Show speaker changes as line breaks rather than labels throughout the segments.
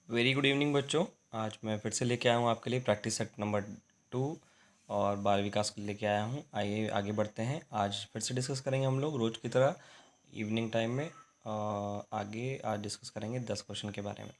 Very good evening बच्चों। आज मैं फिर से लेके आया हूँ आपके लिए प्रैक्टिस सेट नंबर 2 और बाल विकास के लिए लेके आया हूँ। आइए आगे बढ़ते हैं। आज फिर से डिस्कस करेंगे हम लोग रोज़ की तरह इवनिंग टाइम में। आगे आज डिस्कस करेंगे 10 क्वेश्चन के बारे में।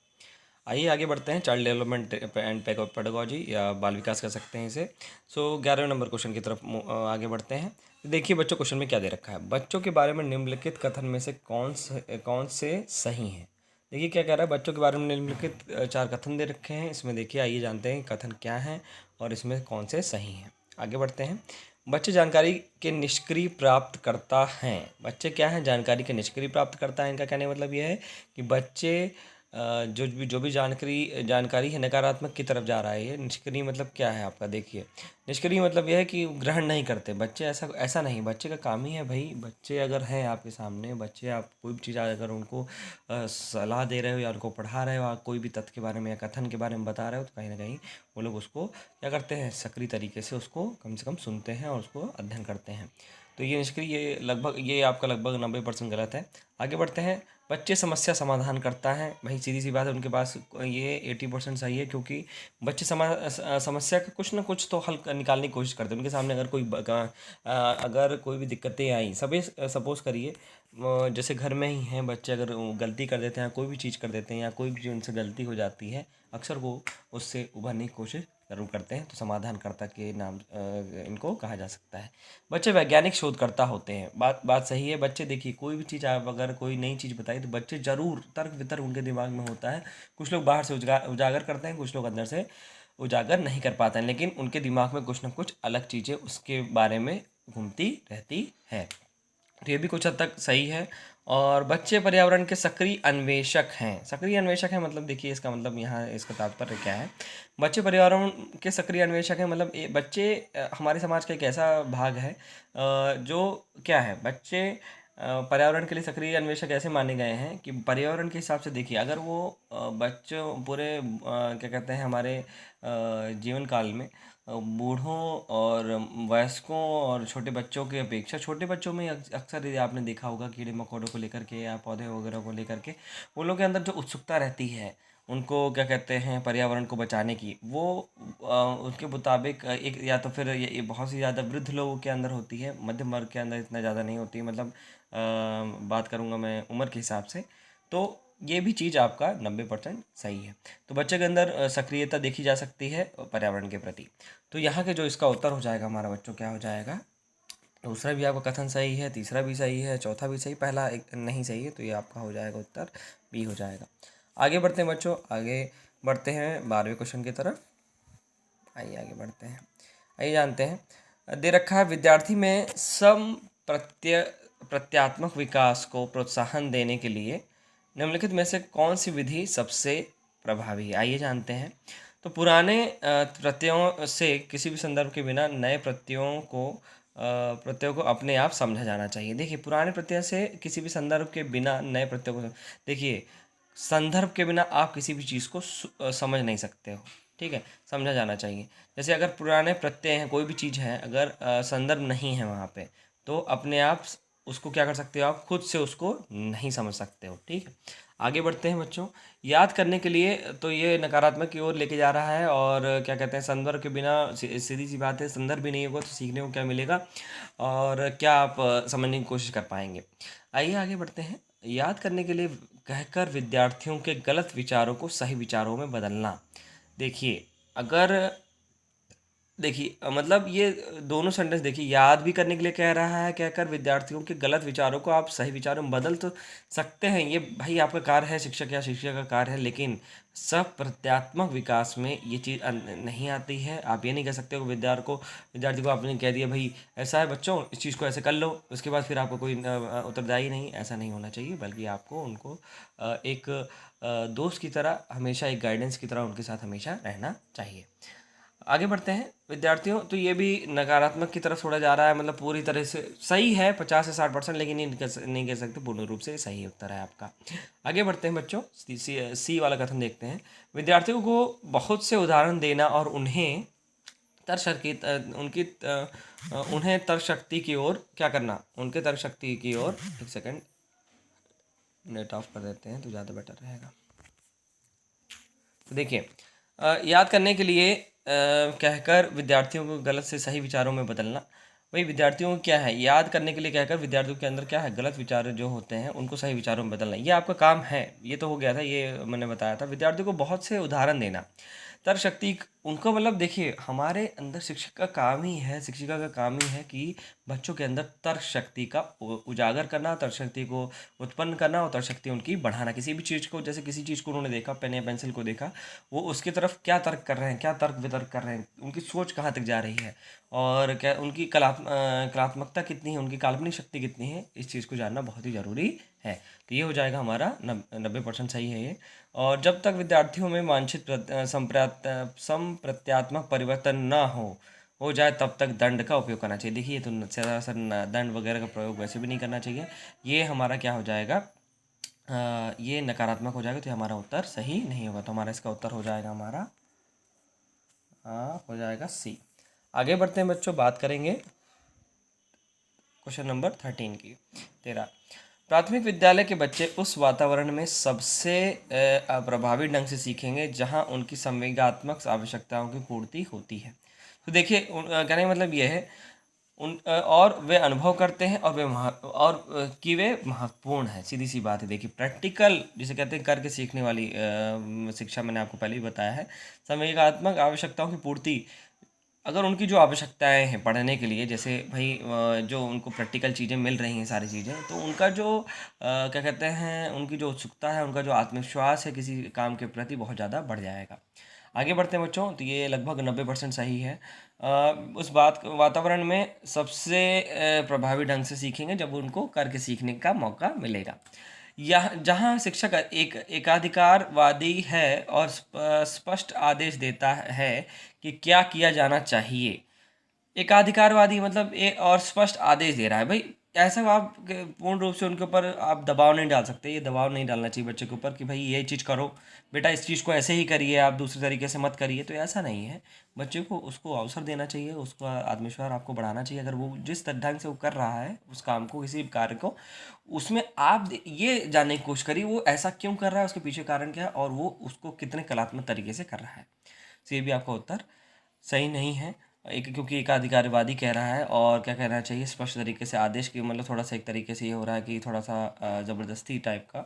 आइए आगे बढ़ते हैं। चाइल्ड डेवलपमेंट एंड पेडागोजी या बाल विकास कह सकते हैं इसे। 11वें नंबर क्वेश्चन की तरफ आगे बढ़ते हैं। देखिए बच्चों, क्वेश्चन में क्या दे रखा है। बच्चों के बारे में निम्नलिखित कथन में से कौन से सही हैं। देखिए क्या कह रहा है, बच्चों के बारे में निम्नलिखित 4 कथन दे रखे हैं इसमें। देखिए आइए जानते हैं कथन क्या हैं और इसमें कौन से सही हैं। आगे बढ़ते हैं। बच्चे जानकारी के निष्क्रिय प्राप्त करता हैं। बच्चे क्या हैं, जानकारी के निष्क्रिय प्राप्त करता है। इनका कहने का मतलब यह है कि बच्चे जो भी जानकारी है नकारात्मक की तरफ जा रहा है। ये निष्क्रिय मतलब क्या है आपका, देखिए निष्क्रिय मतलब यह है कि ग्रहण नहीं करते बच्चे। ऐसा ऐसा नहीं, बच्चे का काम ही है भाई। बच्चे अगर हैं आपके सामने, बच्चे आप कोई भी चीज़ अगर उनको सलाह दे रहे हो या उनको पढ़ा रहे हो, आप कोई भी तथ्य के बारे में या कथन के बारे में बता रहे हो, तो कहीं ना कहीं वो लोग उसको क्या करते हैं, सक्रिय तरीके से उसको कम से कम सुनते हैं और उसको अध्ययन करते हैं। तो ये निष्क्रिय, ये आपका लगभग 90% गलत है। आगे बढ़ते हैं। बच्चे समस्या समाधान करता है। भाई सीधी सी बात है, उनके पास ये 80% सही है, क्योंकि बच्चे समस्या का कुछ ना कुछ तो हल निकालने की कोशिश करते हैं। उनके सामने अगर कोई भी दिक्कतें आई, सभी सपोज़ करिए जैसे घर में ही हैं बच्चे, अगर गलती कर देते हैं, कोई भी चीज़ कर देते हैं या कोई भी उनसे गलती हो जाती है, अक्सर वो उससे उभरने की कोशिश ज़रूर करते हैं। तो समाधानकर्ता के नाम इनको कहा जा सकता है। बच्चे वैज्ञानिक शोधकर्ता होते हैं। बात बात सही है। बच्चे देखिए, कोई भी चीज़ आप अगर कोई नई चीज़ बताई तो बच्चे ज़रूर तर्क वितर्क उनके दिमाग में होता है। कुछ लोग बाहर से उजागर करते हैं, कुछ लोग अंदर से उजागर नहीं कर पाते हैं, लेकिन उनके दिमाग में कुछ ना कुछ अलग चीज़ें उसके बारे में घूमती रहती है। तो ये भी कुछ हद तक सही है। और बच्चे पर्यावरण के सक्रिय अन्वेषक हैं। सक्रिय अन्वेषक हैं मतलब, देखिए इसका मतलब यहाँ इसका तात्पर्य क्या है। बच्चे पर्यावरण के सक्रिय अन्वेषक हैं मतलब बच्चे हमारे समाज का एक ऐसा भाग है जो क्या है, बच्चे पर्यावरण के लिए सक्रिय अन्वेषक ऐसे माने गए हैं कि पर्यावरण के हिसाब से देखिए, अगर वो बच्चों पूरे क्या कहते हैं हमारे जीवन काल में बूढ़ों और वयस्कों और छोटे बच्चों की अपेक्षा, छोटे बच्चों में अक्सर ये आपने देखा होगा, कीड़े मकोड़ों को लेकर के या पौधे वगैरह को लेकर के वो लोग के अंदर जो उत्सुकता रहती है, उनको क्या कहते हैं पर्यावरण को बचाने की, वो उसके मुताबिक एक या तो फिर ये बहुत सी ज़्यादा वृद्ध लोगों के अंदर होती है, मध्यम वर्ग के अंदर इतना ज़्यादा नहीं होती। मतलब बात करूँगा मैं उम्र के हिसाब से, तो ये भी चीज़ आपका 90% सही है। तो बच्चे के अंदर सक्रियता देखी जा सकती है पर्यावरण के प्रति। तो यहाँ के जो इसका उत्तर हो जाएगा हमारा बच्चों, क्या हो जाएगा, दूसरा भी आपका कथन सही है, तीसरा भी सही है, चौथा भी सही, पहला एक नहीं सही है। तो ये आपका हो जाएगा उत्तर बी हो जाएगा। आगे बढ़ते हैं बच्चों, आगे बढ़ते हैं 12वें क्वेश्चन की तरफ। आइए आगे बढ़ते हैं। आइए जानते हैं। दे रखा है, विद्यार्थी में प्रत्यात्मक विकास को प्रोत्साहन देने के लिए निम्नलिखित में से कौन सी विधि सबसे प्रभावी है। आइए जानते हैं। तो पुराने प्रत्ययों से किसी भी संदर्भ के बिना नए प्रत्ययों को अपने आप समझा जाना चाहिए। देखिए, पुराने प्रत्यय से किसी भी संदर्भ के बिना नए प्रत्ययों को, देखिए संदर्भ के बिना आप किसी भी चीज़ को समझ नहीं सकते हो। ठीक है, समझा जाना चाहिए। जैसे अगर पुराने प्रत्यय हैं, कोई भी चीज़ है, अगर संदर्भ नहीं है वहाँ पे, तो अपने आप उसको क्या कर सकते हो, आप खुद से उसको नहीं समझ सकते हो। ठीक है, आगे बढ़ते हैं बच्चों। याद करने के लिए तो ये नकारात्मक की ओर लेके जा रहा है, और क्या कहते हैं संदर्भ के बिना, सीधी सी बात है, संदर्भ भी नहीं होगा तो सीखने को क्या मिलेगा और क्या आप समझने की कोशिश कर पाएंगे। आइए आगे बढ़ते हैं। याद करने के लिए कहकर विद्यार्थियों के गलत विचारों को सही विचारों में बदलना। देखिए, अगर देखिए मतलब ये दोनों सेंटेंस देखिए, याद भी करने के लिए कह रहा है, कहकर विद्यार्थियों के गलत विचारों को आप सही विचारों में बदल तो सकते हैं। ये भाई आपका कार्य है, शिक्षक या शिक्षक का कार्य है, लेकिन सब प्रत्यात्मक विकास में ये चीज़ नहीं आती है। आप ये नहीं कह सकते हो विद्यार्थी को आपने कह दिया भाई ऐसा है बच्चों, इस चीज़ को ऐसे कर लो, उसके बाद फिर आपको कोई उत्तरदायी नहीं, ऐसा नहीं होना चाहिए। बल्कि आपको उनको एक दोस्त की तरह, हमेशा एक गाइडेंस की तरह उनके साथ हमेशा रहना चाहिए। आगे बढ़ते हैं विद्यार्थियों। तो ये भी नकारात्मक की तरफ थोड़ा जा रहा है, मतलब पूरी तरह से सही है 50 से 60%, लेकिन नहीं कह सकते पूर्ण रूप से सही उत्तर है आपका। आगे बढ़ते हैं बच्चों, सी वाला कथन देखते हैं। विद्यार्थियों को बहुत से उदाहरण देना और तर्क शक्ति उनकी उन्हें तर्क शक्ति की ओर क्या करना, उनके तर्क शक्ति की ओर, एक सेकंड नेट ऑफ कर देते हैं तो ज़्यादा बेटर रहेगा। तो देखिए, याद करने के लिए कहकर विद्यार्थियों को गलत से सही विचारों में बदलना। वही विद्यार्थियों को क्या है, याद करने के लिए कहकर विद्यार्थियों के अंदर क्या है, गलत विचार जो होते हैं उनको सही विचारों में बदलना, ये आपका काम है। ये तो हो गया था, ये मैंने बताया था। विद्यार्थियों को बहुत से उदाहरण देना, तर्क शक्ति उनको, मतलब देखिए हमारे अंदर शिक्षक का काम ही है, शिक्षिका का काम ही है कि बच्चों के अंदर तर्क शक्ति का उजागर करना, तर्क शक्ति को उत्पन्न करना और तर्क शक्ति उनकी बढ़ाना। किसी भी चीज़ को, जैसे किसी चीज़ को उन्होंने देखा, पेन या पेंसिल को देखा, वो उसकी तरफ क्या तर्क कर रहे हैं, क्या तर्क वितर्क कर रहे हैं, उनकी सोच कहाँ तक जा रही है और क्या उनकी कलात्मकता कितनी है, उनकी काल्पनिक शक्ति कितनी है, इस चीज़ को जानना बहुत ही ज़रूरी है। तो ये हो जाएगा हमारा 90% सही है ये। और जब तक विद्यार्थियों में वांछित संप्रत्यात्मक परिवर्तन ना हो जाए तब तक दंड का उपयोग करना चाहिए। देखिए, ये तो सरासर दंड वगैरह का प्रयोग वैसे भी नहीं करना चाहिए। ये हमारा क्या हो जाएगा, ये नकारात्मक हो जाएगा, तो हमारा उत्तर सही नहीं होगा। तो हमारा इसका उत्तर हो जाएगा हमारा हो जाएगा सी। आगे बढ़ते हैं बच्चों, बात करेंगे क्वेश्चन नंबर 13 की। 13, प्राथमिक विद्यालय के बच्चे उस वातावरण में सबसे प्रभावी ढंग से सीखेंगे जहां उनकी संवेगात्मक आवश्यकताओं की पूर्ति होती है। तो देखिए, कहने का मतलब ये है, और वे अनुभव करते हैं और कि वे महत्वपूर्ण हैं। सीधी सी बात है। देखिए, प्रैक्टिकल जिसे कहते हैं करके सीखने वाली शिक्षा, मैंने आपको पहले ही बताया है। संवेगात्मक आवश्यकताओं की पूर्ति, अगर उनकी जो आवश्यकताएं हैं पढ़ने के लिए, जैसे भाई जो उनको प्रैक्टिकल चीज़ें मिल रही हैं सारी चीज़ें, तो उनका जो क्या कहते हैं, उनकी जो उत्सुकता है, उनका जो आत्मविश्वास है किसी काम के प्रति, बहुत ज़्यादा बढ़ जाएगा। आगे बढ़ते हैं बच्चों, तो ये लगभग 90% सही है। उस वातावरण में सबसे प्रभावी ढंग से सीखेंगे जब उनको करके सीखने का मौका मिलेगा। यह जहाँ शिक्षक एक एकाधिकारवादी है और स्पष्ट आदेश देता है कि क्या किया जाना चाहिए। एकाधिकारवादी मतलब और स्पष्ट आदेश दे रहा है भाई, ऐसा आप पूर्ण रूप से उनके ऊपर आप दबाव नहीं डाल सकते। ये दबाव नहीं डालना चाहिए बच्चे के ऊपर कि भाई ये चीज़ करो बेटा, इस चीज़ को ऐसे ही करिए, आप दूसरे तरीके से मत करिए। तो ऐसा नहीं है, बच्चे को उसको अवसर देना चाहिए, उसका आत्मविश्वास आपको बढ़ाना चाहिए। अगर वो जिस ढंग से वो कर रहा है उस काम को, किसी भी कार्य को, उसमें आप ये जानने की कोशिश करिए वो ऐसा क्यों कर रहा है, उसके पीछे कारण क्या है और वो उसको कितने कलात्मक तरीके से कर रहा है। तो ये भी आपका उत्तर सही नहीं है। क्योंकि एकाधिकारवादी कह रहा है और क्या कहना चाहिए, स्पष्ट तरीके से आदेश की, मतलब थोड़ा सा एक तरीके से ये हो रहा है कि थोड़ा सा ज़बरदस्ती टाइप का।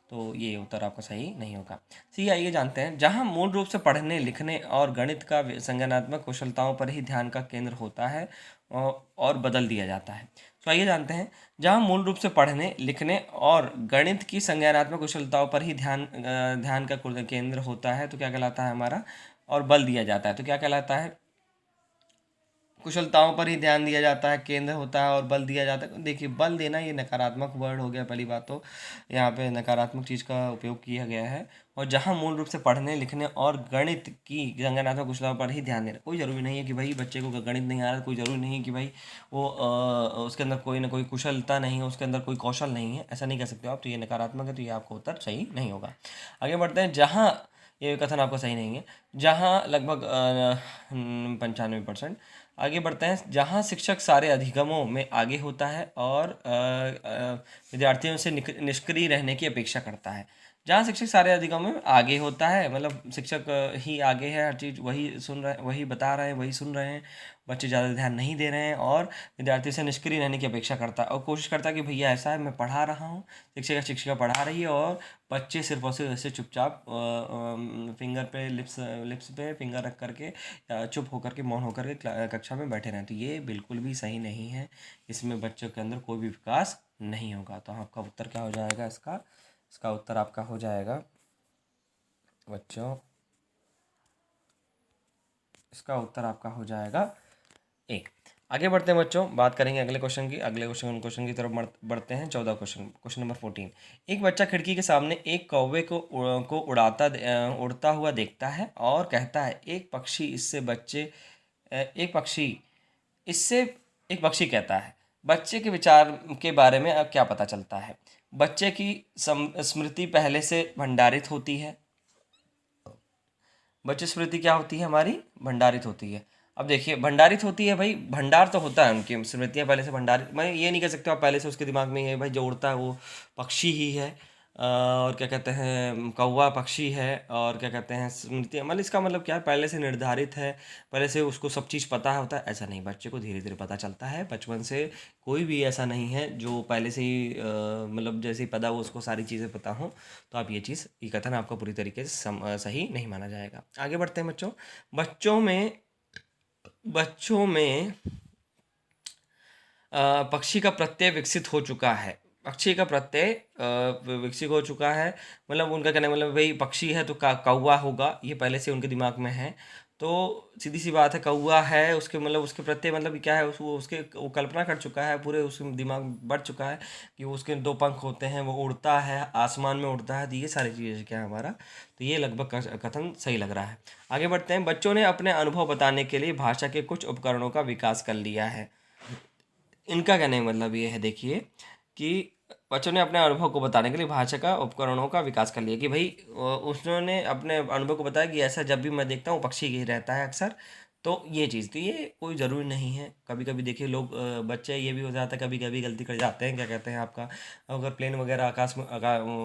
तो ये उत्तर आपका सही नहीं होगा। सी, आइए जानते हैं, जहाँ मूल रूप से पढ़ने लिखने और गणित का संज्ञानात्मक कुशलताओं पर ही ध्यान का केंद्र होता है और बदल दिया जाता है। तो आइए जानते हैं, जहाँ मूल रूप से पढ़ने लिखने और गणित की संज्ञानात्मक कुशलताओं पर ही ध्यान का केंद्र होता है, तो क्या कहलाता है हमारा, और बल दिया जाता है, तो क्या कहलाता है, कुशलताओं पर ही ध्यान दिया जाता है, केंद्र होता है और बल दिया जाता है। देखिए, बल देना ये नकारात्मक वर्ड हो गया। पहली बात तो यहाँ पे नकारात्मक चीज़ का उपयोग किया गया है। और जहाँ मूल रूप से पढ़ने लिखने और गणित की संज्ञानात्मक कुशलताओं पर ही ध्यान देना, कोई ज़रूरी नहीं है कि भाई बच्चे को गणित नहीं आ रहा, कोई ज़रूरी नहीं है कि भाई वो उसके अंदर कोई ना कोई कुशलता नहीं है, उसके अंदर कोई कौशल नहीं है, ऐसा नहीं कह सकते हो आप। तो ये नकारात्मक है, तो ये आपका उत्तर सही नहीं होगा। आगे बढ़ते हैं, जहाँ ये कथन आपका सही नहीं है, जहाँ लगभग 95%। आगे बढ़ते हैं, जहाँ शिक्षक सारे अधिगमों में आगे होता है और विद्यार्थियों से निष्क्रिय रहने की अपेक्षा करता है। जहाँ शिक्षक सारे अधिगमों में आगे होता है, मतलब शिक्षक ही आगे है, हर चीज़ वही सुन रहे, वही बता रहे हैं, वही सुन रहे हैं, बच्चे ज़्यादा ध्यान नहीं दे रहे हैं और विद्यार्थी से निष्क्रिय रहने की अपेक्षा करता है और कोशिश करता है कि भैया ऐसा है, मैं पढ़ा रहा हूँ, शिक्षिका पढ़ा रही है और बच्चे सिर्फ और सिर्फ ऐसे चुपचाप फिंगर पे लिप्स पे फिंगर रख करके चुप होकर के, मौन होकर के कक्षा में बैठे रहें। तो ये बिल्कुल भी सही नहीं है, इसमें बच्चों के अंदर कोई भी विकास नहीं होगा। तो आपका उत्तर क्या हो जाएगा, इसका उत्तर आपका हो जाएगा बच्चों, इसका उत्तर आपका हो जाएगा ए। आगे बढ़ते हैं बच्चों, बात करेंगे अगले क्वेश्चन की। अगले क्वेश्चन की तरफ बढ़ते हैं। 14 क्वेश्चन नंबर 14। एक बच्चा खिड़की के सामने एक कौवे को उड़ता हुआ देखता है और कहता है, एक पक्षी इससे एक पक्षी कहता है, बच्चे के विचार के बारे में अब क्या पता चलता है। बच्चे की स्मृति पहले से भंडारित होती है। बच्चे स्मृति क्या होती है हमारी, भंडारित होती है। अब देखिए, भंडारित होती है भाई, भंडार तो होता है, उनकी स्मृतियाँ पहले से भंडारित, मैं ये नहीं कह सकता आप पहले से उसके दिमाग में है भाई जो उड़ता है वो पक्षी ही है। और क्या कहते हैं कौवा पक्षी है, और क्या कहते हैं स्मृति, मतलब इसका मतलब क्या है, पहले से निर्धारित है, पहले से उसको सब चीज़ पता होता है, ऐसा नहीं। बच्चे को धीरे धीरे पता चलता है बचपन से। कोई भी ऐसा नहीं है जो पहले से ही मतलब जैसे ही पैदा हो उसको सारी चीज़ें पता हो। तो आप ये कथन आपका पूरी तरीके से सही नहीं माना जाएगा। आगे बढ़ते हैं बच्चों। बच्चों में पक्षी का प्रत्यय विकसित हो चुका है। पक्षी का प्रत्यय विकसित हो चुका है, मतलब उनका कहने मतलब भाई पक्षी है तो कौवा होगा, ये पहले से उनके दिमाग में है। तो सीधी सी बात है, कौवा है, उसके मतलब उसके प्रत्यय मतलब क्या है, वो कल्पना कर चुका है, पूरे उसके दिमाग में बढ़ चुका है कि वो उसके 2 पंख होते हैं, वो उड़ता है, आसमान में उड़ता है। तो ये सारी चीज़ें क्या है हमारा, तो ये लगभग कथन सही लग रहा है। आगे बढ़ते हैं। बच्चों ने अपने अनुभव बताने के लिए भाषा के कुछ उपकरणों का विकास कर लिया है। इनका कहने का मतलब ये है, देखिए कि बच्चों ने अपने अनुभव को बताने के लिए भाषा का उपकरणों का विकास कर लिया, कि भाई उसने अपने अनुभव को बताया कि ऐसा जब भी मैं देखता हूँ पक्षी ही रहता है अक्सर। तो ये चीज़, तो ये कोई ज़रूरी नहीं है। कभी कभी देखिए लोग बच्चे ये भी हो जाता है, कभी कभी गलती कर जाते हैं, क्या कहते हैं आपका, अगर प्लेन वगैरह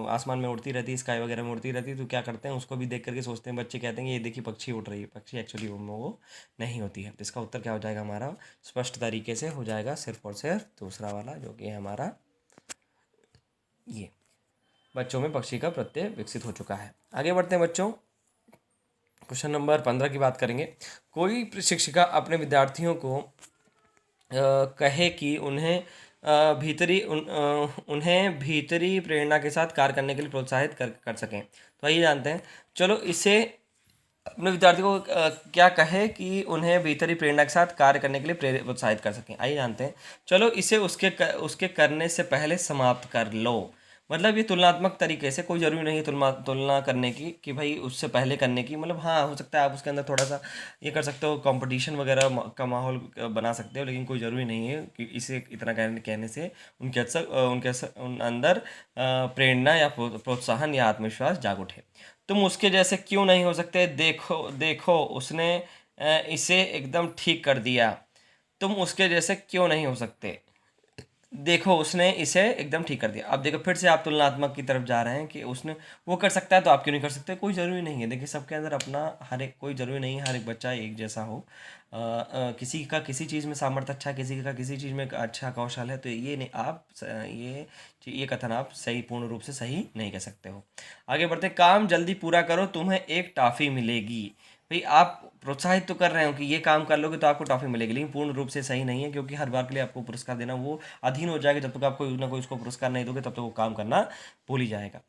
आसमान में उड़ती रहती है, स्काई वगैरह में उड़ती रहती है, तो क्या करते हैं उसको भी देख करके सोचते हैं बच्चे, कहते हैं कि ये देखिए पक्षी उड़ रही है। पक्षी एक्चुअली वो नहीं होती है। तो इसका उत्तर क्या हो जाएगा हमारा, स्पष्ट तरीके से हो जाएगा सिर्फ और सिर्फ दूसरा वाला, जो कि है हमारा ये। बच्चों में पक्षी का प्रत्यय विकसित हो चुका है। आगे बढ़ते हैं बच्चों। क्वेश्चन नंबर 15 की बात करेंगे। कोई शिक्षिका अपने विद्यार्थियों को कहे कि उन्हें भीतरी प्रेरणा के साथ कार्य करने के लिए प्रोत्साहित कर सकें। तो आइए जानते हैं। चलो, इसे अपने विद्यार्थी को क्या कहे कि उन्हें भीतरी प्रेरणा के साथ कार्य करने के लिए प्रोत्साहित कर सकें। आइए जानते हैं। चलो, इसे उसके करने से पहले समाप्त कर लो। मतलब ये तुलनात्मक तरीके से, कोई ज़रूरी नहीं है तुलना करने की कि भाई उससे पहले करने की, मतलब हाँ हो सकता है आप उसके अंदर थोड़ा सा ये कर सकते हो, कंपटीशन वगैरह का माहौल बना सकते हो, लेकिन कोई ज़रूरी नहीं है कि इसे इतना कहने से उन अंदर प्रेरणा या प्रोत्साहन या आत्मविश्वास जाग उठे। तुम उसके जैसे क्यों नहीं हो सकते? देखो देखो, उसने इसे एकदम ठीक कर दिया। तुम उसके जैसे क्यों नहीं हो सकते? देखो, उसने इसे एकदम ठीक कर दिया। अब देखो, फिर से आप तुलनात्मक की तरफ जा रहे हैं कि उसने वो कर सकता है तो आप क्यों नहीं कर सकते। कोई ज़रूरी नहीं है। देखिए, सबके अंदर अपना हर एक, कोई ज़रूरी नहीं है हर एक बच्चा एक जैसा हो। किसी का किसी चीज़ में सामर्थ्य अच्छा है, किसी का किसी चीज़ में अच्छा कौशल है। तो ये नहीं, ये कथन आप सही, पूर्ण रूप से सही नहीं कह सकते हो। आगे बढ़ते, काम जल्दी पूरा करो, तुम्हें एक टॉफ़ी मिलेगी। भाई, आप प्रोत्साहित तो कर रहे हो कि ये काम कर लोगे तो आपको टॉफ़ी मिलेगी, लेकिन पूर्ण रूप से सही नहीं है, क्योंकि हर बार के लिए आपको पुरस्कार देना वो अधीन हो जाएगा। जब तक आप कोई ना कोई उसको पुरस्कार नहीं दोगे तब तक वो काम करना भूल ही जाएगा।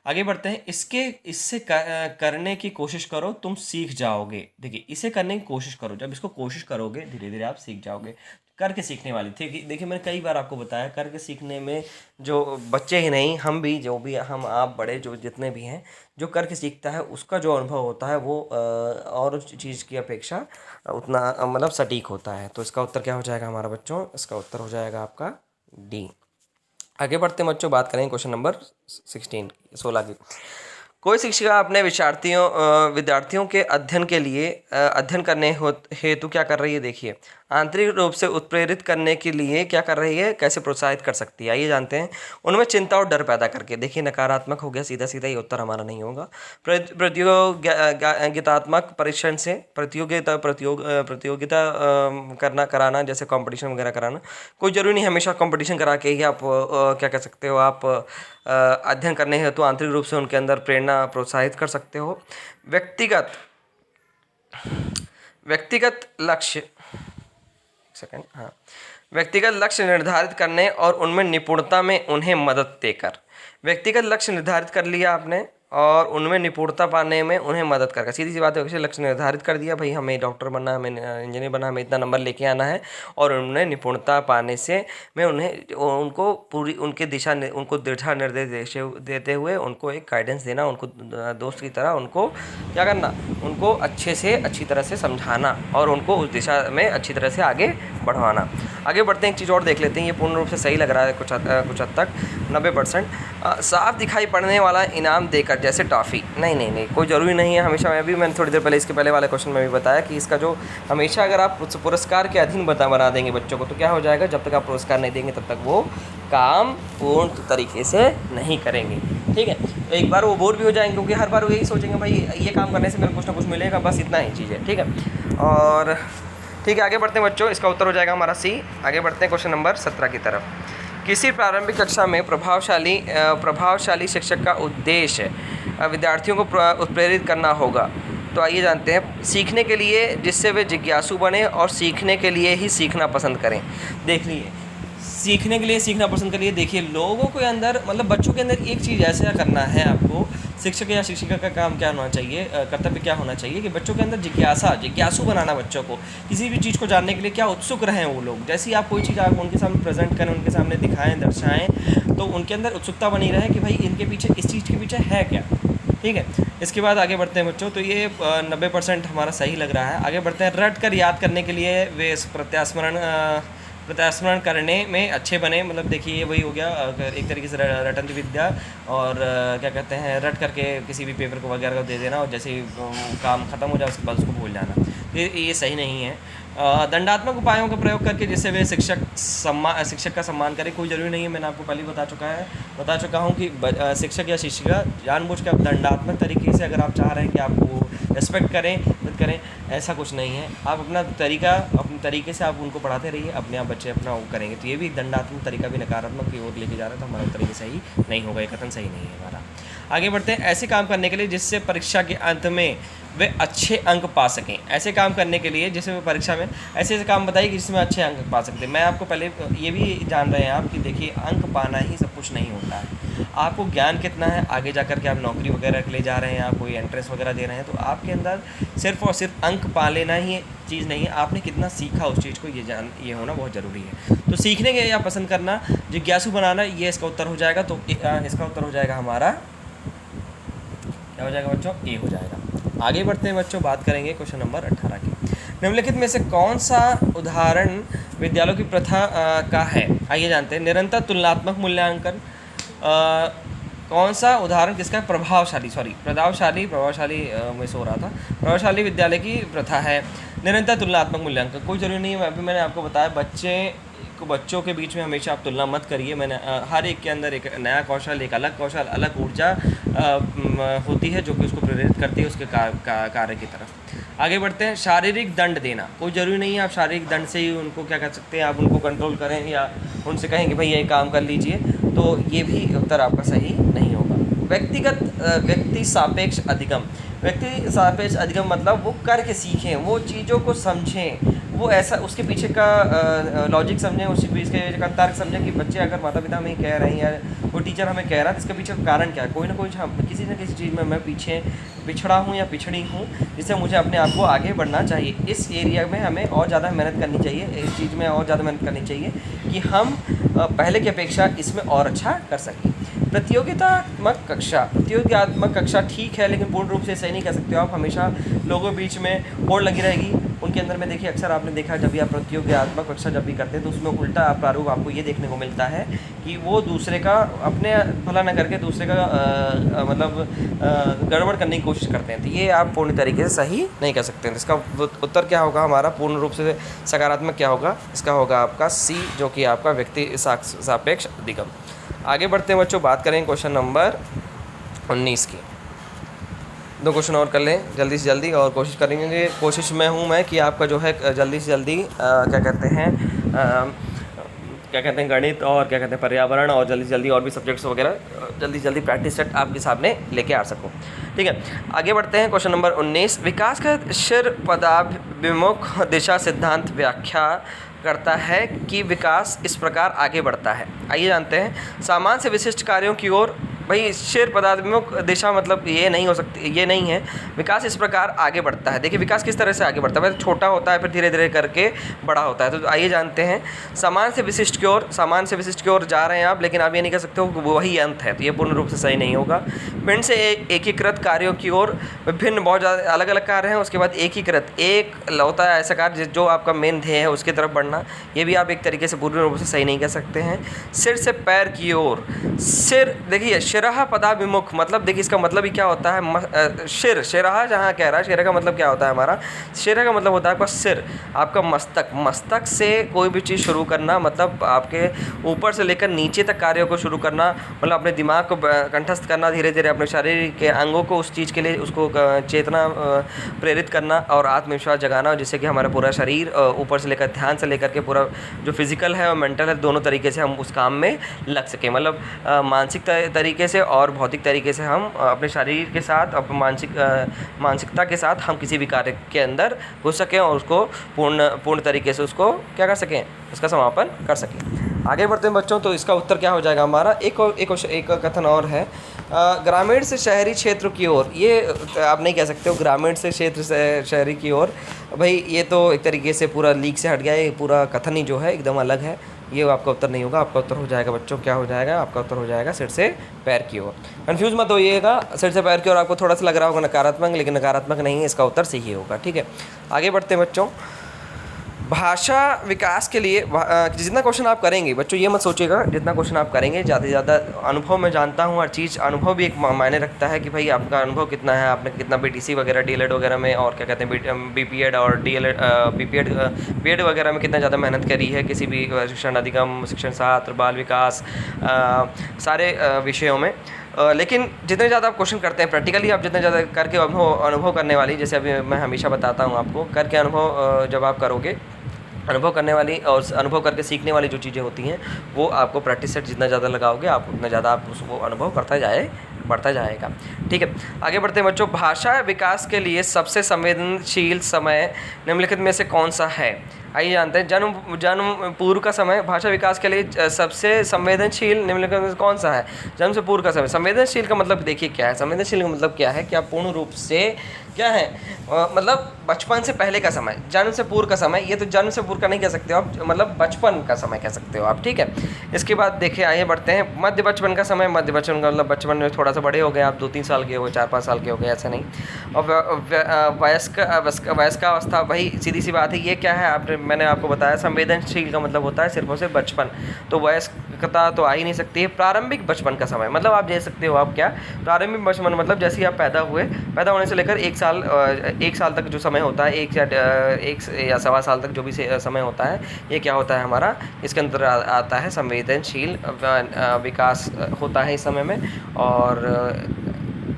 आगे बढ़ते हैं। इससे करने की कोशिश करो, तुम सीख जाओगे। देखिए, इसे करने की कोशिश करो, जब इसको कोशिश करोगे धीरे धीरे आप सीख जाओगे। करके सीखने वाली थी कि देखिए, मैंने कई बार आपको बताया, करके सीखने में जो बच्चे ही नहीं, हम भी, जो भी हम आप बड़े जो जितने भी हैं, जो करके सीखता है उसका जो अनुभव होता है वो और उस चीज़ की अपेक्षा उतना मतलब सटीक होता है। तो इसका उत्तर क्या हो जाएगा हमारा बच्चों? इसका उत्तर हो जाएगा आपका डी। आगे बढ़ते हैं बच्चों, बात करेंगे क्वेश्चन नंबर 16 की। कोई शिक्षिका अपने विद्यार्थियों के अध्ययन के लिए अध्ययन करने हेतु क्या कर रही है? देखिए, आंतरिक रूप से उत्प्रेरित करने के लिए क्या कर रही है, कैसे प्रोत्साहित कर सकती है, आइए जानते हैं। उनमें चिंता और डर पैदा करके। देखिए, नकारात्मक हो गया, सीधा सीधा ये उत्तर हमारा नहीं होगा। प्रतियोगितात्मक परीक्षण से प्रतियोगिता कराना, जैसे कंपटीशन वगैरह कराना। कोई ज़रूरी नहीं हमेशा कंपटीशन करा के ही आप क्या कह सकते हो, आप अध्ययन करने हेतु आंतरिक रूप से उनके अंदर प्रेरणा प्रोत्साहित कर सकते हो। व्यक्तिगत लक्ष्य, सेकंड, हाँ, व्यक्तिगत लक्ष्य निर्धारित करने और उनमें निपुणता में उन्हें मदद देकर। व्यक्तिगत लक्ष्य निर्धारित कर लिया आपने और उनमें निपुणता पाने में उन्हें मदद करके। सीधी सी बात है, वैसे लक्ष्य निर्धारित कर दिया, भाई हमें डॉक्टर बनना है, हमें इंजीनियर बनना है, हमें इतना नंबर लेके आना है, और उन्हें निपुणता पाने से मैं उनको पूरी उनको दिशा निर्देश देते हुए उनको एक गाइडेंस देना, उनको दोस्त की तरह उनको क्या करना, उनको अच्छी तरह से समझाना और उनको उस दिशा में अच्छी तरह से आगे बढ़वाना। आगे बढ़ते हैं, एक चीज़ और देख लेते हैं, ये पूर्ण रूप से सही लग रहा है कुछ हद तक। 90%। साफ दिखाई पड़ने वाला इनाम देकर, जैसे टॉफ़ी, नहीं, कोई ज़रूरी नहीं है हमेशा। मैंने थोड़ी देर पहले इसके पहले वाले क्वेश्चन में भी बताया कि इसका जो हमेशा अगर आप पुरस्कार के अधीन बना देंगे बच्चों को, तो क्या हो जाएगा, जब तक आप पुरस्कार नहीं देंगे तब तक वो काम पूर्ण तरीके से नहीं करेंगे। ठीक है, तो एक बार वो बोर भी हो जाएंगे, क्योंकि हर बार वो यही सोचेंगे भाई ये काम करने से मेरे को कुछ ना कुछ मिलेगा, बस इतना ही चीज़ है। ठीक है, और ठीक है, आगे बढ़ते हैं बच्चों। इसका उत्तर हो जाएगा हमारा सी। आगे बढ़ते हैं क्वेश्चन नंबर 17 की तरफ। किसी प्रारंभिक कक्षा में प्रभावशाली शिक्षक का उद्देश्य विद्यार्थियों को उत्प्रेरित करना होगा। तो आइए जानते हैं, सीखने के लिए जिससे वे जिज्ञासु बने और सीखने के लिए ही सीखना पसंद करें। देख लीजिए, सीखने के लिए सीखना पसंद करिए। देखिए, लोगों के अंदर मतलब बच्चों के अंदर एक चीज़ ऐसा करना है आपको, शिक्षक या शिक्षिका का काम क्या होना चाहिए, कर्तव्य क्या होना चाहिए कि बच्चों के अंदर जिज्ञासु बनाना, बच्चों को किसी भी चीज़ को जानने के लिए क्या उत्सुक रहें वो लोग। जैसे ही आप कोई चीज़ आप उनके सामने प्रेजेंट करें, उनके सामने दिखाएं, दर्शाएं, तो उनके अंदर उत्सुकता बनी रहे कि भाई इनके पीछे, इस चीज़ के पीछे है क्या। ठीक है, इसके बाद आगे बढ़ते हैं बच्चों। तो ये 90% हमारा सही लग रहा है। आगे बढ़ते हैं, रट कर याद करने के लिए वे प्रत्यास्मरण करने में अच्छे बने। मतलब देखिए, ये वही हो गया एक तरीके से रटंती विद्या, और क्या कहते हैं, रट करके किसी भी पेपर को वगैरह को दे देना, और जैसे ही काम ख़त्म हो जाए उसके बाद उसको भूल जाना। तो ये सही नहीं है। दंडात्मक उपायों का प्रयोग करके जिससे वे शिक्षक का सम्मान करें। कोई ज़रूरी नहीं है, मैंने आपको पहले ही बता चुका हूँ कि शिक्षक या शिक्षिका जानबूझ कर दंडात्मक तरीके से अगर आप चाह रहे हैं कि आपको रिस्पेक्ट करें, मत करें, ऐसा कुछ नहीं है। आप अपने तरीके से आप उनको पढ़ाते रहिए, अपने आप बच्चे अपना वो करेंगे। तो ये भी दंडात्मक तरीका भी नकारात्मक की ओर लेके जा रहा है, तो हमारा तरीके सही नहीं होगा, ये कथन सही नहीं है हमारा। आगे बढ़ते हैं, ऐसे काम करने के लिए जिससे परीक्षा के अंत में वे अच्छे अंक पा सकें। ऐसे काम करने के लिए जिससे वे परीक्षा में ऐसे काम बताइए कि जिसमें अच्छे अंक पा सकते हैं। मैं आपको पहले ये भी जान रहे हैं आप कि देखिए, अंक पाना ही सब कुछ नहीं होता है। आपको ज्ञान कितना है, आगे जा कर के आप नौकरी वगैरह के लिए जा रहे हैं, आप कोई एंट्रेंस वगैरह दे रहे हैं, तो आपके अंदर सिर्फ और सिर्फ अंक पा लेना ही चीज़ नहीं है, आपने कितना सीखा उस चीज़ को, ये होना बहुत ज़रूरी है। तो सीखने के या पसंद करना, जिज्ञासु बनाना, ये इसका उत्तर हो जाएगा। तो इसका उत्तर हो जाएगा हमारा, क्या हो जाएगा बच्चों, ए हो जाएगा। आगे बढ़ते हैं बच्चों, बात करेंगे क्वेश्चन नंबर 18 की। निम्नलिखित में से कौन सा उदाहरण विद्यालयों की प्रथा का है? आइए जानते हैं। निरंतर तुलनात्मक मूल्यांकन, कौन सा उदाहरण किसका? प्रभावशाली मिस हो रहा था। प्रभावशाली विद्यालय की प्रथा है। निरंतर तुलनात्मक मूल्यांकन, कोई ज़रूरी नहीं है। अभी मैंने आपको बताया, बच्चों के बीच में हमेशा आप तुलना मत करिए। मैंने हर एक के अंदर एक नया कौशल, एक अलग कौशल, अलग ऊर्जा होती है जो कि उसको प्रेरित करती है उसके कार्य की तरफ। आगे बढ़ते हैं, शारीरिक दंड देना, कोई ज़रूरी नहीं है आप शारीरिक दंड से ही उनको क्या कर सकते हैं, आप उनको कंट्रोल करें या उनसे कहें कि भाई ये काम कर लीजिए, तो ये भी उत्तर आपका सही नहीं होगा। व्यक्ति सापेक्ष अधिगम मतलब वो करके सीखें, वो चीज़ों को समझें, वो ऐसा उसके पीछे का लॉजिक समझें, उसके पीछे का तर्क समझें कि बच्चे अगर माता पिता हमें कह रहे हैं या कोई टीचर हमें कह रहा है तो इसके पीछे कारण क्या है। कोई ना कोई किसी न किसी चीज़ में मैं पीछे पिछड़ा हूँ या पिछड़ी हूँ, जिससे मुझे अपने आप को आगे बढ़ना चाहिए। इस एरिया में हमें और ज़्यादा मेहनत करनी चाहिए, इस चीज़ में और ज़्यादा मेहनत करनी चाहिए कि हम पहले की अपेक्षा इसमें और अच्छा कर सकें। प्रतियोगितात्मक कक्षा ठीक है, लेकिन पूर्ण रूप से सही नहीं कह सकते हो आप। हमेशा लोगों के बीच में होड़ लगी रहेगी, उनके अंदर में देखिए अक्सर आपने देखा जब भी आप प्रतियोगितात्मक कक्षा जब भी करते हैं तो उसमें उल्टा प्रारूप आपको ये देखने को मिलता है कि वो दूसरे का अपने भला न करके दूसरे का गड़बड़ करने की कोशिश करते हैं। तो ये आप पूर्ण तरीके से सही नहीं कह सकते हैं। इसका उत्तर क्या होगा हमारा, पूर्ण रूप से सकारात्मक क्या होगा, इसका होगा आपका सी, जो कि आपका व्यक्ति सापेक्ष अधिगम। आगे बढ़ते हैं बच्चों, बात करें क्वेश्चन नंबर 19 की। 2 क्वेश्चन और कर लें जल्दी से जल्दी, और कोशिश में हूँ मैं कि आपका जो है जल्दी से जल्दी क्या कहते हैं गणित और क्या कहते हैं पर्यावरण और जल्दी से जल्दी और भी सब्जेक्ट्स वगैरह जल्दी से जल्दी प्रैक्टिस सेट आपके सामने लेके आ सकूँ। ठीक है, आगे बढ़ते हैं क्वेश्चन नंबर 19। विकास का शीर पदाभिमुख दिशा सिद्धांत व्याख्या करता है कि विकास इस प्रकार आगे बढ़ता है। आइए जानते हैं। सामान्य से विशिष्ट कार्यों की ओर भाई शेर पदाभिमुख दिशा मतलब ये नहीं हो सकती, ये नहीं है। विकास इस प्रकार आगे बढ़ता है। देखिए विकास किस तरह से आगे बढ़ता है, पहले छोटा होता है फिर धीरे धीरे करके बड़ा होता है। तो आइए जानते हैं। समान से विशिष्ट की ओर, सामान्य से विशिष्ट की ओर जा रहे हैं आप, लेकिन आप ये नहीं कह सकते हो कि वही अंत है, तो ये पूर्ण रूप से सही नहीं होगा। पिंड से एकीकृत कार्यों की ओर, विभिन्न बहुत ज़्यादा अलग अलग कार्य हैं, उसके बाद एकीकृत एक होता है ऐसा कार्य जो आपका मेन ध्येय है उसकी तरफ बढ़ना, ये भी आप एक तरीके से पूर्ण रूप से सही नहीं कह सकते हैं। सिर से पैर की ओर, सिर देखिए शिरः पदाभिमुख, मतलब देखिए इसका मतलब ही क्या होता है, शिर, शिरः जहाँ कह रहा है, शिर का मतलब क्या होता है हमारा, शिर का मतलब होता है आपका सिर, आपका मस्तक, मस्तक से कोई भी चीज़ शुरू करना, मतलब आपके ऊपर से लेकर नीचे तक कार्यों को शुरू करना, मतलब अपने दिमाग को कंठस्थ करना, धीरे धीरे अपने शरीर के अंगों को उस चीज़ के लिए उसको चेतना प्रेरित करना और आत्मविश्वास जगाना, जिससे कि हमारा पूरा शरीर ऊपर से लेकर ध्यान से लेकर के पूरा जो फिजिकल है और मेंटल है दोनों तरीके से हम उस काम में लग सकें, मतलब मानसिक तरीके से और भौतिक तरीके से हम अपने शरीर के साथ, अपने मानसिकता के साथ हम किसी भी कार्य के अंदर घुस सकें और उसको पूर्ण तरीके से उसको क्या कर सकें, उसका समापन कर सकें। आगे बढ़ते हैं बच्चों, तो इसका उत्तर क्या हो जाएगा हमारा, एक कथन और है, ग्रामीण से शहरी क्षेत्र की ओर, ये आप नहीं कह सकते हो ग्रामीण से क्षेत्र से शहरी की ओर, भाई ये तो एक तरीके से पूरा लीक से हट गया, ये पूरा कथन ही जो है एकदम अलग है, ये आपका उत्तर नहीं होगा। आपका उत्तर हो जाएगा बच्चों, क्या हो जाएगा, आपका उत्तर हो जाएगा सिर से पैर की ओर। कन्फ्यूज मत होइएगा, सिर से पैर की ओर आपको थोड़ा सा लग रहा होगा नकारात्मक, लेकिन नकारात्मक नहीं है, इसका उत्तर सही होगा। ठीक है, आगे बढ़ते हैं बच्चों। भाषा विकास के लिए जितना क्वेश्चन आप करेंगे बच्चों, ये मत सोचिएगा जितना क्वेश्चन आप करेंगे ज़्यादा से ज़्यादा अनुभव में जानता हूँ हर चीज़, अनुभव भी एक मायने रखता है कि भाई आपका अनुभव कितना है, आपने कितना बीटीसी वगैरह डीएलएड वगैरह में और क्या कहते हैं बीपीएड और डीएलएड बीएड वगैरह में कितना ज़्यादा मेहनत करी है, किसी भी शिक्षण अधिगम, शिक्षण शास्त्र, बाल विकास, सारे विषयों में। लेकिन जितने ज़्यादा आप क्वेश्चन करते हैं प्रैक्टिकली, आप जितने ज़्यादा करके अनुभव करने वाली, जैसे अभी मैं हमेशा बताता हूँ आपको, करके अनुभव जब आप करोगे, अनुभव करने वाली और अनुभव करके सीखने वाली जो चीज़ें होती हैं वो आपको प्रैक्टिस सेट जितना ज़्यादा लगाओगे आप उतना ज़्यादा आप उसको अनुभव बढ़ता जाएगा। ठीक है, आगे बढ़ते हैं बच्चों। भाषा विकास के लिए सबसे संवेदनशील समय निम्नलिखित में से कौन सा है? आइए जानते हैं। जन्म पूर्व का समय भाषा विकास के लिए सबसे संवेदनशील निम्नलिखित में से कौन सा है? जन्म से पूर्व का समय। संवेदनशील का मतलब देखिए क्या है, संवेदनशील का मतलब क्या है कि आप पूर्ण रूप से क्या है, मतलब बचपन से पहले का समय। जन्म से पूर्व का समय, ये तो जन्म से पूर्व का नहीं कह सकते हो आप, मतलब बचपन का समय कह सकते हो आप। ठीक है, इसके बाद देखिए आइए बढ़ते हैं। मध्य बचपन का समय, मध्य बचपन का मतलब बचपन में थोड़ा सा बड़े हो गए आप, 2-3 साल के हो गए, 4-5 साल के हो गए, ऐसा नहीं। और वयस्कावस्था, वही सीधी सी बात है, ये क्या है मैंने आपको बताया, संवेदनशील का मतलब होता है सिर्फ और सिर्फ बचपन, तो वयस्कता तो आ ही नहीं सकती है। प्रारंभिक बचपन का समय मतलब आप दे सकते हो आप क्या, प्रारंभिक बचपन मतलब जैसे ही आप पैदा होने से लेकर 1 साल तक जो समय होता है, 1 या सवा साल तक जो भी समय होता है, ये क्या होता है हमारा, इसके अंदर आता है संवेदनशील विकास होता है इस समय में, और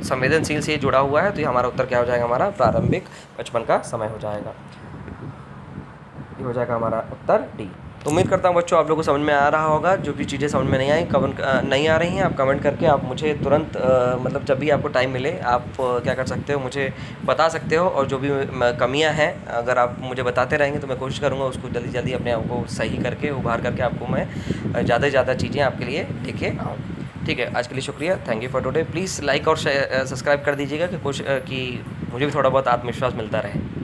संवेदनशील से जुड़ा हुआ है, तो ये हमारा उत्तर क्या हो जाएगा, हमारा प्रारंभिक बचपन का समय हो जाएगा। ये हो जाएगा हमारा उत्तर डी। तो उम्मीद करता हूँ बच्चों आप लोगों को समझ में आ रहा होगा। जो भी चीज़ें समझ में नहीं आ रही हैं, आप कमेंट करके आप मुझे तुरंत मतलब जब भी आपको टाइम मिले आप क्या कर सकते हो, मुझे बता सकते हो, और जो भी कमियां हैं अगर आप मुझे बताते रहेंगे तो मैं कोशिश करूँगा उसको जल्दी जल्दी अपने आप को सही करके उभार करके आपको मैं ज़्यादा से ज़्यादा चीज़ें आपके लिए लेके आऊँ। ठीक है, आज के लिए शुक्रिया, thank you for today. Please like और सब्सक्राइब कर दीजिएगा कि मुझे भी थोड़ा बहुत आत्मविश्वास मिलता रहे।